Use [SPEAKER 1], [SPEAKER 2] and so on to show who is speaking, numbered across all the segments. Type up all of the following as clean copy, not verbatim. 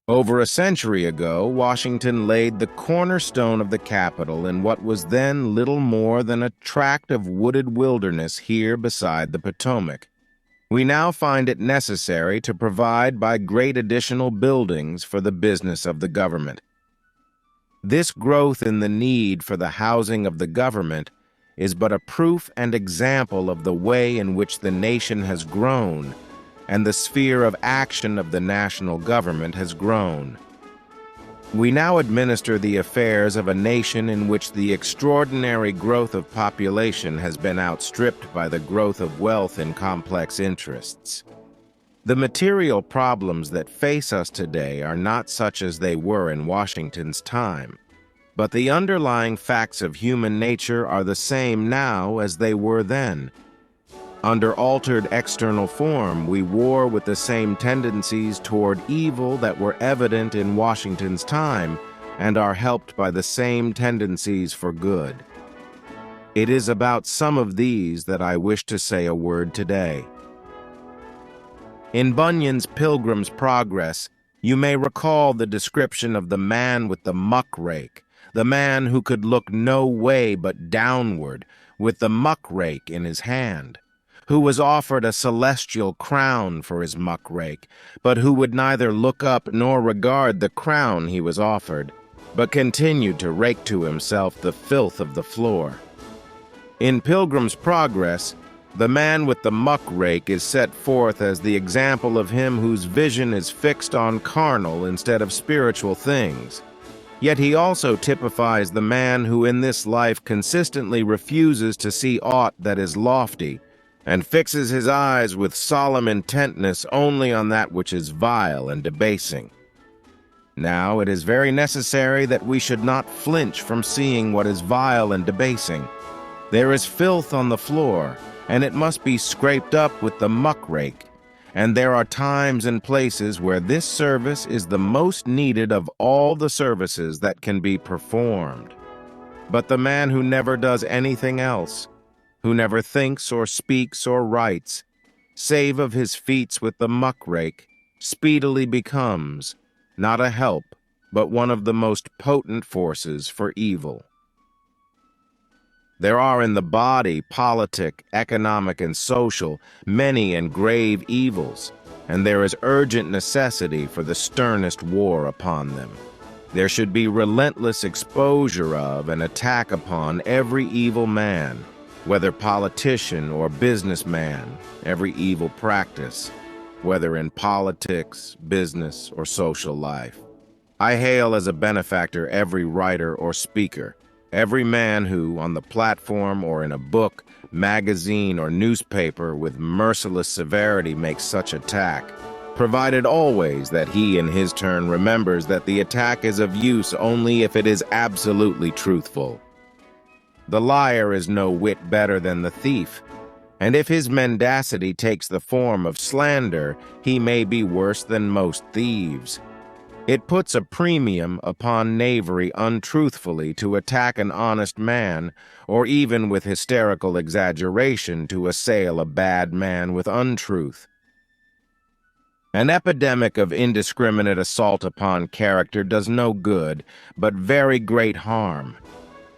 [SPEAKER 1] Over a century ago, Washington laid the cornerstone of the Capitol in what was then little more than a tract of wooded wilderness here beside the Potomac. We now find it necessary to provide by great additional buildings for the business of the government. This growth in the need for the housing of the government is but a proof and example of the way in which the nation has grown and the sphere of action of the national government has grown. We now administer the affairs of a nation in which the extraordinary growth of population has been outstripped by the growth of wealth in complex interests. The material problems that face us today are not such as they were in Washington's time, but the underlying facts of human nature are the same now as they were then. Under altered external form, we war with the same tendencies toward evil that were evident in Washington's time and are helped by the same tendencies for good. It is about some of these that I wish to say a word today. In Bunyan's Pilgrim's Progress, you may recall the description of the man with the muck rake, the man who could look no way but downward, with the muck rake in his hand, who was offered a celestial crown for his muck rake, but who would neither look up nor regard the crown he was offered, but continued to rake to himself the filth of the floor. In Pilgrim's Progress, the man with the muck rake is set forth as the example of him whose vision is fixed on carnal instead of spiritual things. Yet he also typifies the man who in this life consistently refuses to see aught that is lofty, and fixes his eyes with solemn intentness only on that which is vile and debasing. Now it is very necessary that we should not flinch from seeing what is vile and debasing. There is filth on the floor, and it must be scraped up with the muck rake, and there are times and places where this service is the most needed of all the services that can be performed. But the man who never does anything else, who never thinks or speaks or writes, save of his feats with the muck rake, speedily becomes, not a help, but one of the most potent forces for evil. There are in the body, politic, economic, and social, many and grave evils, and there is urgent necessity for the sternest war upon them. There should be relentless exposure of and attack upon every evil man, whether politician or businessman, every evil practice, whether in politics, business, or social life. I hail as a benefactor every writer or speaker, every man who, on the platform or in a book, magazine, or newspaper with merciless severity makes such attack, provided always that he in his turn remembers that the attack is of use only if it is absolutely truthful. The liar is no whit better than the thief, and if his mendacity takes the form of slander, he may be worse than most thieves. It puts a premium upon knavery untruthfully to attack an honest man, or even with hysterical exaggeration to assail a bad man with untruth. An epidemic of indiscriminate assault upon character does no good, but very great harm.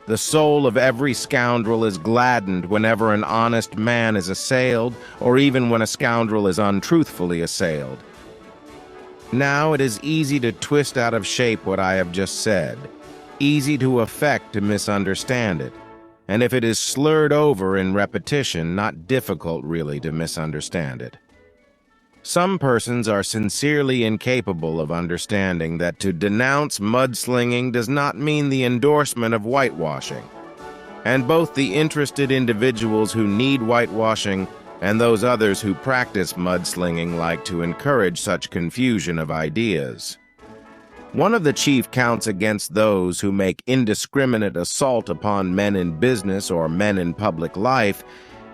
[SPEAKER 1] The soul of every scoundrel is gladdened whenever an honest man is assailed, or even when a scoundrel is untruthfully assailed. Now it is easy to twist out of shape what I have just said, easy to affect to misunderstand it, and if it is slurred over in repetition, not difficult really to misunderstand it. Some persons are sincerely incapable of understanding that to denounce mudslinging does not mean the endorsement of whitewashing, and both the interested individuals who need whitewashing and those others who practice mudslinging like to encourage such confusion of ideas. One of the chief counts against those who make indiscriminate assault upon men in business or men in public life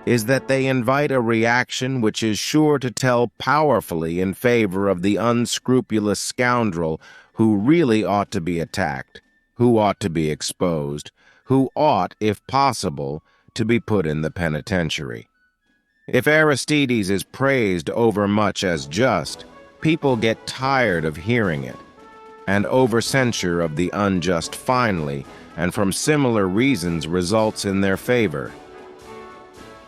[SPEAKER 1] is that they invite a reaction which is sure to tell powerfully in favor of the unscrupulous scoundrel who really ought to be attacked, who ought to be exposed, who ought, if possible, to be put in the penitentiary. If Aristides is praised overmuch as just, people get tired of hearing it, and over-censure of the unjust finally, and from similar reasons results in their favor.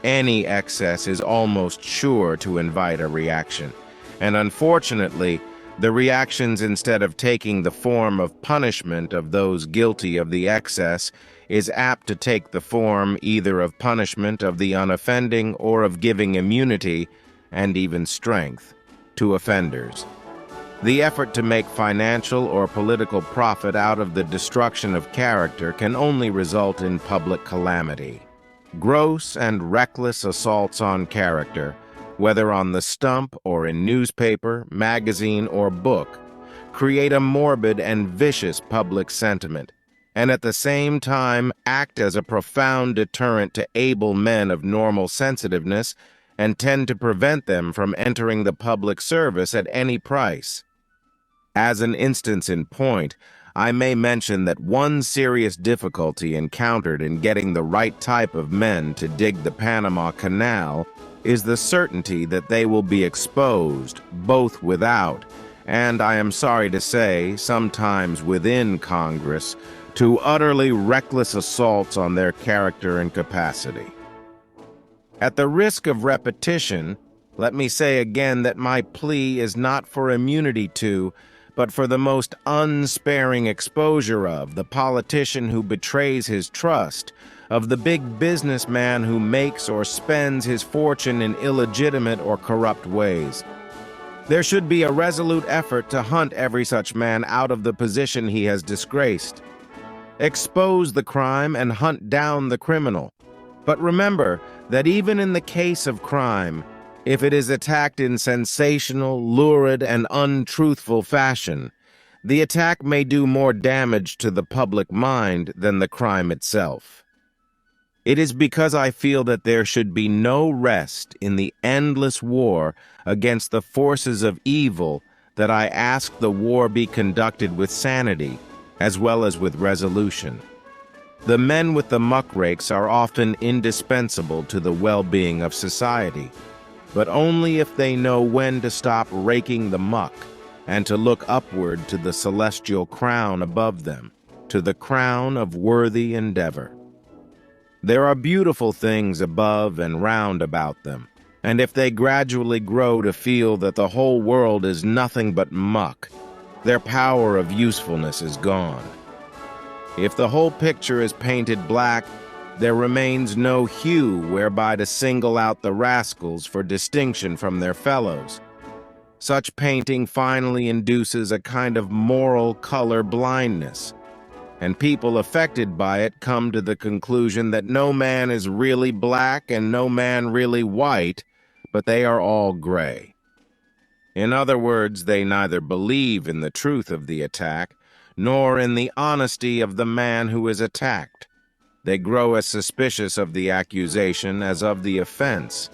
[SPEAKER 1] Any excess is almost sure to invite a reaction, and unfortunately, the reactions, instead of taking the form of punishment of those guilty of the excess, is apt to take the form either of punishment of the unoffending or of giving immunity, and even strength, to offenders. The effort to make financial or political profit out of the destruction of character can only result in public calamity. Gross and reckless assaults on character, whether on the stump or in newspaper, magazine, or book, create a morbid and vicious public sentiment, and at the same time act as a profound deterrent to able men of normal sensitiveness and tend to prevent them from entering the public service at any price. As an instance in point, I may mention that one serious difficulty encountered in getting the right type of men to dig the Panama Canal is the certainty that they will be exposed, both without, and I am sorry to say, sometimes within Congress, to utterly reckless assaults on their character and capacity. At the risk of repetition, let me say again that my plea is not for immunity to, but for the most unsparing exposure of the politician who betrays his trust, of the big businessman who makes or spends his fortune in illegitimate or corrupt ways. There should be a resolute effort to hunt every such man out of the position he has disgraced. Expose the crime and hunt down the criminal. But remember that even in the case of crime, if it is attacked in sensational, lurid, and untruthful fashion, the attack may do more damage to the public mind than the crime itself. It is because I feel that there should be no rest in the endless war against the forces of evil that I ask the war be conducted with sanity, as well as with resolution. The men with the muckrakes are often indispensable to the well-being of society, but only if they know when to stop raking the muck and to look upward to the celestial crown above them, to the crown of worthy endeavor. There are beautiful things above and round about them, and if they gradually grow to feel that the whole world is nothing but muck, their power of usefulness is gone. If the whole picture is painted black, there remains no hue whereby to single out the rascals for distinction from their fellows. Such painting finally induces a kind of moral color blindness, and people affected by it come to the conclusion that no man is really black and no man really white, but they are all gray. In other words, they neither believe in the truth of the attack, nor in the honesty of the man who is attacked. They grow as suspicious of the accusation as of the offense.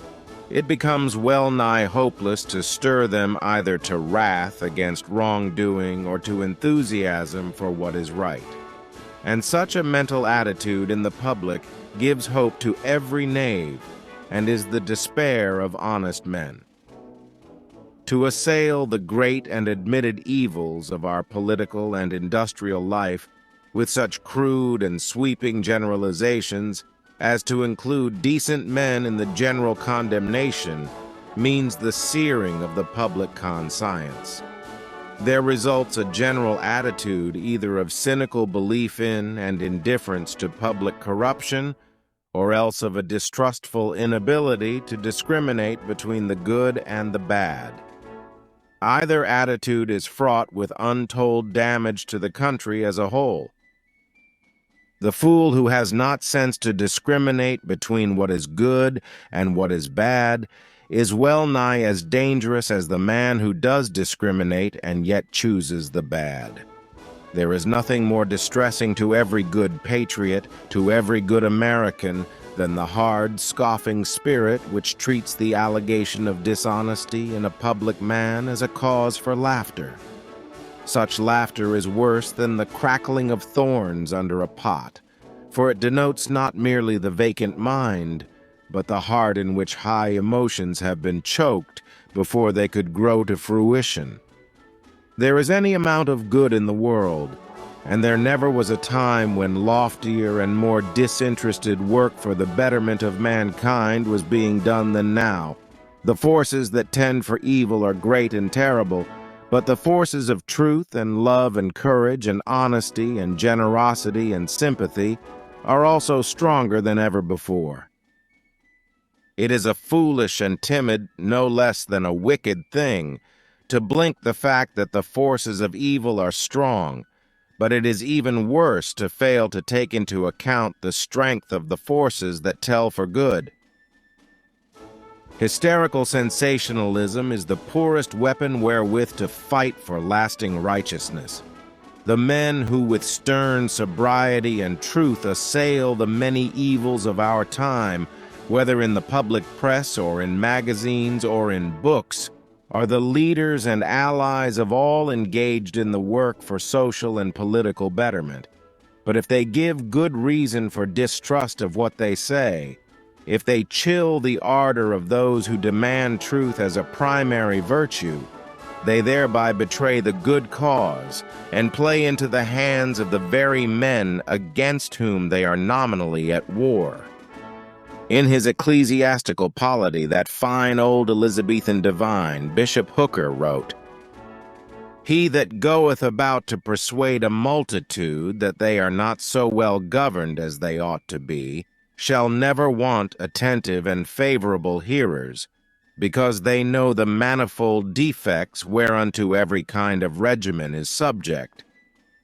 [SPEAKER 1] It becomes well-nigh hopeless to stir them either to wrath against wrongdoing or to enthusiasm for what is right. And such a mental attitude in the public gives hope to every knave and is the despair of honest men. To assail the great and admitted evils of our political and industrial life with such crude and sweeping generalizations as to include decent men in the general condemnation means the searing of the public conscience. There results a general attitude either of cynical belief in and indifference to public corruption, or else of a distrustful inability to discriminate between the good and the bad. Either attitude is fraught with untold damage to the country as a whole. The fool who has not sense to discriminate between what is good and what is bad is well nigh as dangerous as the man who does discriminate and yet chooses the bad. There is nothing more distressing to every good patriot, to every good American, than the hard, scoffing spirit which treats the allegation of dishonesty in a public man as a cause for laughter. Such laughter is worse than the crackling of thorns under a pot, for it denotes not merely the vacant mind, but the heart in which high emotions have been choked before they could grow to fruition. There is any amount of good in the world, and there never was a time when loftier and more disinterested work for the betterment of mankind was being done than now. The forces that tend for evil are great and terrible, but the forces of truth and love and courage and honesty and generosity and sympathy are also stronger than ever before. It is a foolish and timid, no less than a wicked thing, to blink the fact that the forces of evil are strong, but it is even worse to fail to take into account the strength of the forces that tell for good. Hysterical sensationalism is the poorest weapon wherewith to fight for lasting righteousness. The men who with stern sobriety and truth assail the many evils of our time, whether in the public press or in magazines or in books, are the leaders and allies of all engaged in the work for social and political betterment. But if they give good reason for distrust of what they say, if they chill the ardor of those who demand truth as a primary virtue, they thereby betray the good cause and play into the hands of the very men against whom they are nominally at war. In his Ecclesiastical Polity, that fine old Elizabethan divine, Bishop Hooker, wrote, "He that goeth about to persuade a multitude that they are not so well governed as they ought to be, shall never want attentive and favorable hearers, because they know the manifold defects whereunto every kind of regimen is subject.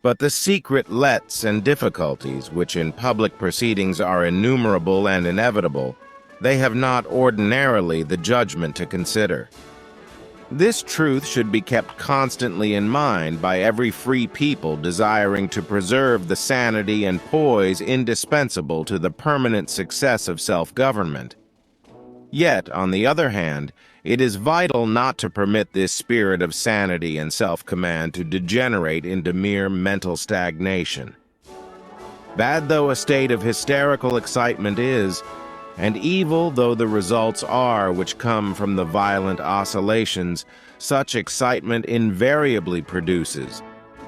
[SPEAKER 1] But the secret lets and difficulties, which in public proceedings are innumerable and inevitable, they have not ordinarily the judgment to consider." This truth should be kept constantly in mind by every free people desiring to preserve the sanity and poise indispensable to the permanent success of self-government. Yet, on the other hand, it is vital not to permit this spirit of sanity and self-command to degenerate into mere mental stagnation. Bad though a state of hysterical excitement is, and evil though the results are which come from the violent oscillations such excitement invariably produces,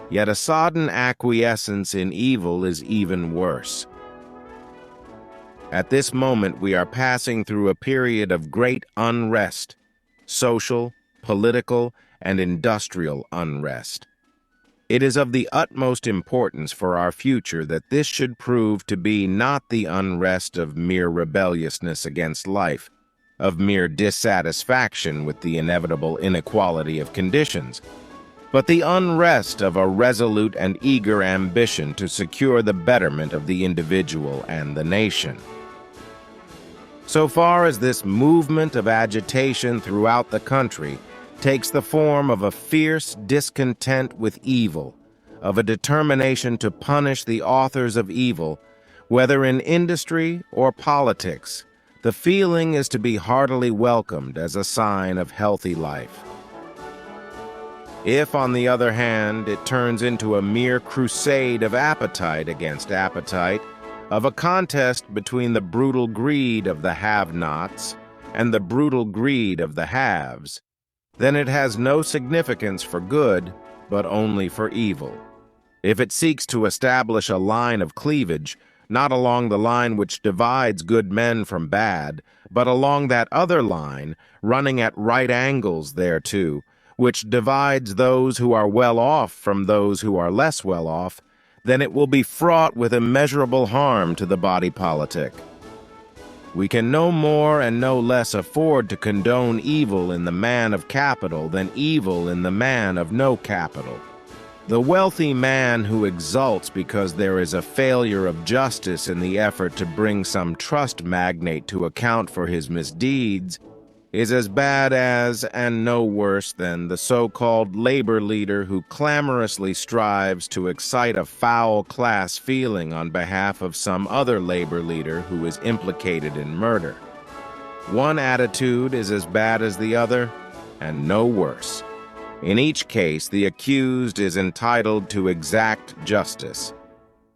[SPEAKER 1] yet a sodden acquiescence in evil is even worse. At this moment we are passing through a period of great unrest, social, political, and industrial unrest. It is of the utmost importance for our future that this should prove to be not the unrest of mere rebelliousness against life, of mere dissatisfaction with the inevitable inequality of conditions, but the unrest of a resolute and eager ambition to secure the betterment of the individual and the nation. So far as this movement of agitation throughout the country takes the form of a fierce discontent with evil, of a determination to punish the authors of evil, whether in industry or politics, the feeling is to be heartily welcomed as a sign of healthy life. If, on the other hand, it turns into a mere crusade of appetite against appetite, of a contest between the brutal greed of the have-nots and the brutal greed of the haves, then it has no significance for good, but only for evil. If it seeks to establish a line of cleavage, not along the line which divides good men from bad, but along that other line, running at right angles thereto, which divides those who are well off from those who are less well off, then it will be fraught with immeasurable harm to the body politic. We can no more and no less afford to condone evil in the man of capital than evil in the man of no capital. The wealthy man who exults because there is a failure of justice in the effort to bring some trust magnate to account for his misdeeds is as bad as, and no worse than, the so-called labor leader who clamorously strives to excite a foul class feeling on behalf of some other labor leader who is implicated in murder. One attitude is as bad as the other, and no worse. In each case, the accused is entitled to exact justice,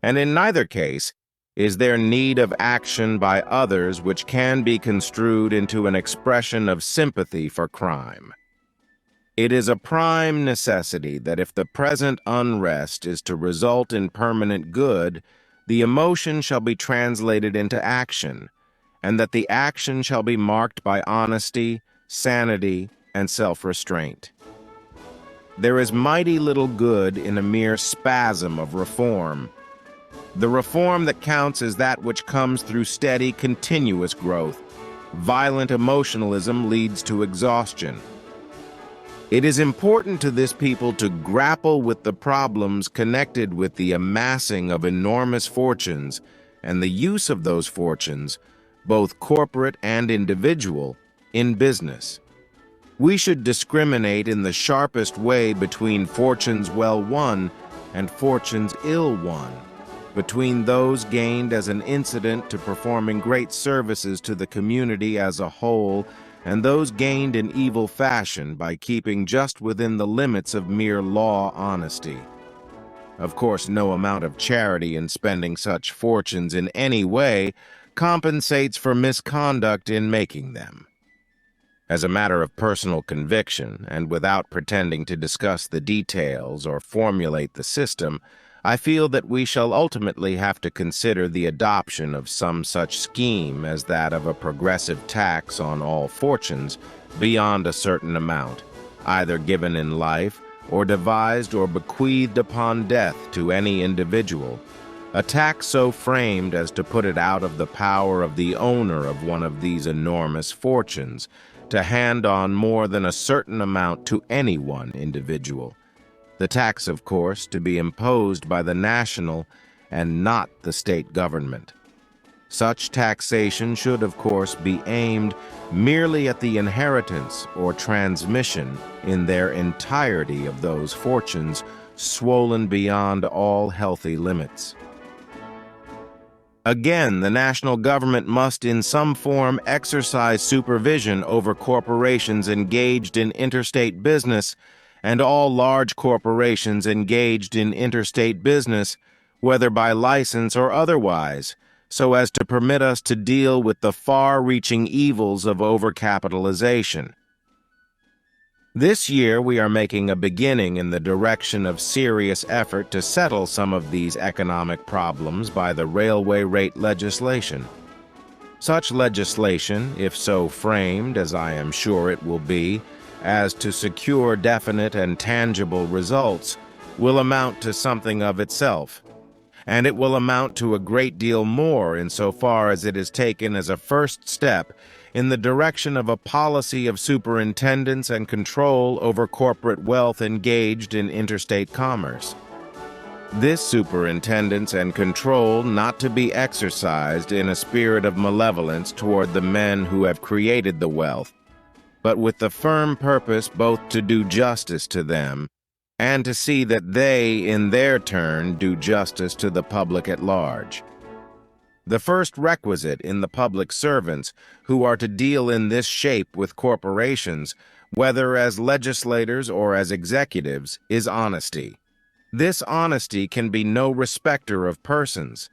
[SPEAKER 1] and in neither case is there need of action by others which can be construed into an expression of sympathy for crime. It is a prime necessity that if the present unrest is to result in permanent good, the emotion shall be translated into action, and that the action shall be marked by honesty, sanity, and self-restraint. There is mighty little good in a mere spasm of reform. The reform that counts is that which comes through steady, continuous growth. Violent emotionalism leads to exhaustion. It is important to this people to grapple with the problems connected with the amassing of enormous fortunes and the use of those fortunes, both corporate and individual, in business. We should discriminate in the sharpest way between fortunes well won and fortunes ill won, between those gained as an incident to performing great services to the community as a whole and those gained in evil fashion by keeping just within the limits of mere law honesty. Of course, no amount of charity in spending such fortunes in any way compensates for misconduct in making them. As a matter of personal conviction, and without pretending to discuss the details or formulate the system, I feel that we shall ultimately have to consider the adoption of some such scheme as that of a progressive tax on all fortunes beyond a certain amount, either given in life or devised or bequeathed upon death to any individual, a tax so framed as to put it out of the power of the owner of one of these enormous fortunes to hand on more than a certain amount to any one individual. The tax, of course, to be imposed by the national and not the state government. Such taxation should, of course, be aimed merely at the inheritance or transmission in their entirety of those fortunes swollen beyond all healthy limits. Again, the national government must in some form exercise supervision over corporations engaged in interstate business and all large corporations engaged in interstate business, whether by license or otherwise, so as to permit us to deal with the far-reaching evils of overcapitalization. This year we are making a beginning in the direction of serious effort to settle some of these economic problems by the railway rate legislation. Such legislation, if so framed, as I am sure it will be, as to secure definite and tangible results, will amount to something of itself. And it will amount to a great deal more insofar as it is taken as a first step in the direction of a policy of superintendence and control over corporate wealth engaged in interstate commerce. This superintendence and control not to be exercised in a spirit of malevolence toward the men who have created the wealth, but with the firm purpose both to do justice to them and to see that they, in their turn, do justice to the public at large. The first requisite in the public servants who are to deal in this shape with corporations, whether as legislators or as executives, is honesty. This honesty can be no respecter of persons.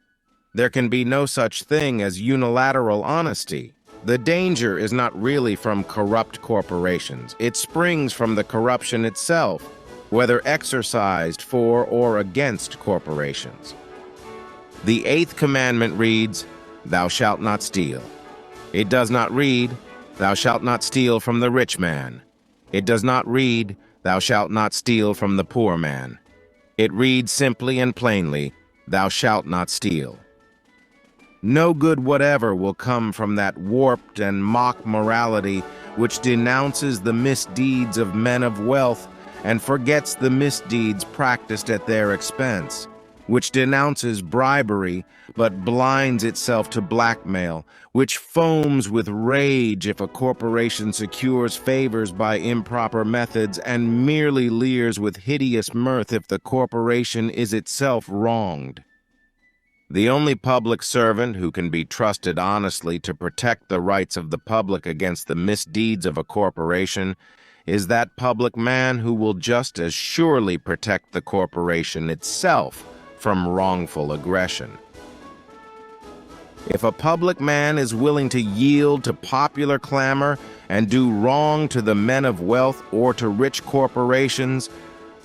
[SPEAKER 1] There can be no such thing as unilateral honesty. The danger is not really from corrupt corporations. It springs from the corruption itself, whether exercised for or against corporations. The 8th commandment reads, "Thou shalt not steal." It does not read, "Thou shalt not steal from the rich man." It does not read, "Thou shalt not steal from the poor man." It reads simply and plainly, "Thou shalt not steal." No good whatever will come from that warped and mock morality which denounces the misdeeds of men of wealth and forgets the misdeeds practiced at their expense, which denounces bribery but blinds itself to blackmail, which foams with rage if a corporation secures favors by improper methods and merely leers with hideous mirth if the corporation is itself wronged. The only public servant who can be trusted honestly to protect the rights of the public against the misdeeds of a corporation is that public man who will just as surely protect the corporation itself from wrongful aggression. If a public man is willing to yield to popular clamor and do wrong to the men of wealth or to rich corporations,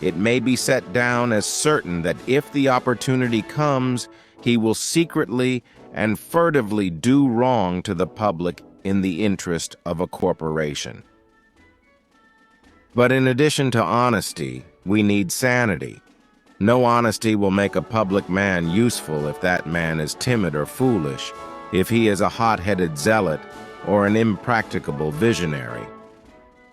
[SPEAKER 1] it may be set down as certain that if the opportunity comes, he will secretly and furtively do wrong to the public in the interest of a corporation. But in addition to honesty, we need sanity. No honesty will make a public man useful if that man is timid or foolish, if he is a hot-headed zealot or an impracticable visionary.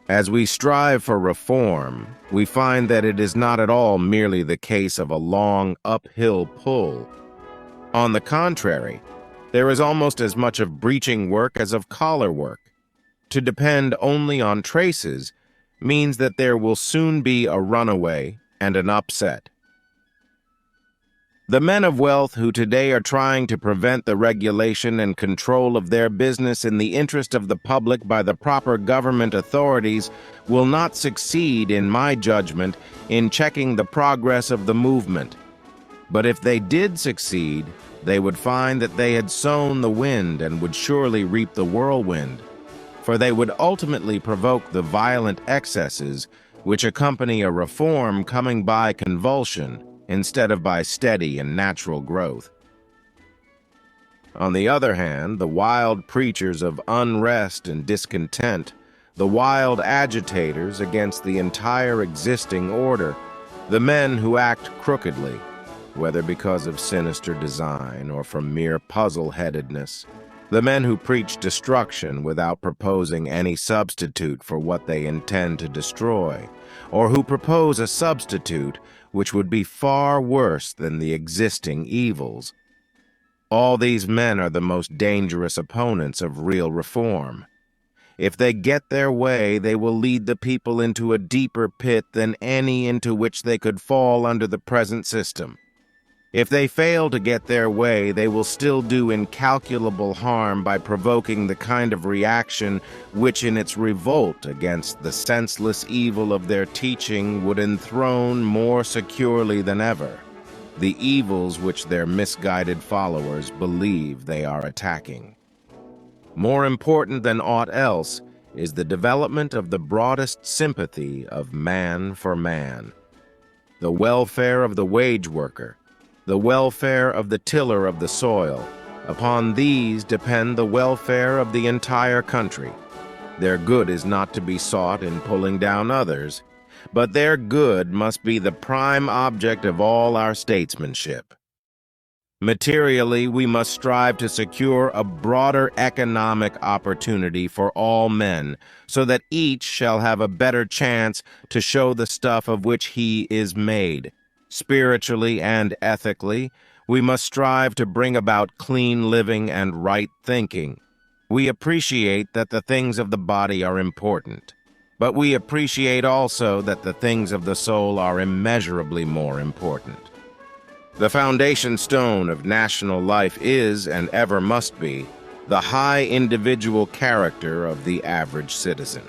[SPEAKER 1] As we strive for reform, we find that it is not at all merely the case of a long uphill pull. On the contrary, there is almost as much of breeching work as of collar work. To depend only on traces means that there will soon be a runaway and an upset. The men of wealth who today are trying to prevent the regulation and control of their business in the interest of the public by the proper government authorities will not succeed, in my judgment, in checking the progress of the movement. But if they did succeed, they would find that they had sown the wind and would surely reap the whirlwind, for they would ultimately provoke the violent excesses which accompany a reform coming by convulsion instead of by steady and natural growth. On the other hand, the wild preachers of unrest and discontent, the wild agitators against the entire existing order, the men who act crookedly, whether because of sinister design or from mere puzzle-headedness, the men who preach destruction without proposing any substitute for what they intend to destroy, or who propose a substitute which would be far worse than the existing evils. All these men are the most dangerous opponents of real reform. If they get their way, they will lead the people into a deeper pit than any into which they could fall under the present system. If they fail to get their way, they will still do incalculable harm by provoking the kind of reaction which in its revolt against the senseless evil of their teaching would enthrone more securely than ever the evils which their misguided followers believe they are attacking. More important than aught else is the development of the broadest sympathy of man for man. The welfare of the wage worker, the welfare of the tiller of the soil. Upon these depend the welfare of the entire country. Their good is not to be sought in pulling down others, but their good must be the prime object of all our statesmanship. Materially, we must strive to secure a broader economic opportunity for all men, so that each shall have a better chance to show the stuff of which he is made. Spiritually and ethically, we must strive to bring about clean living and right thinking. We appreciate that the things of the body are important, but we appreciate also that the things of the soul are immeasurably more important. The foundation stone of national life is, and ever must be, the high individual character of the average citizen.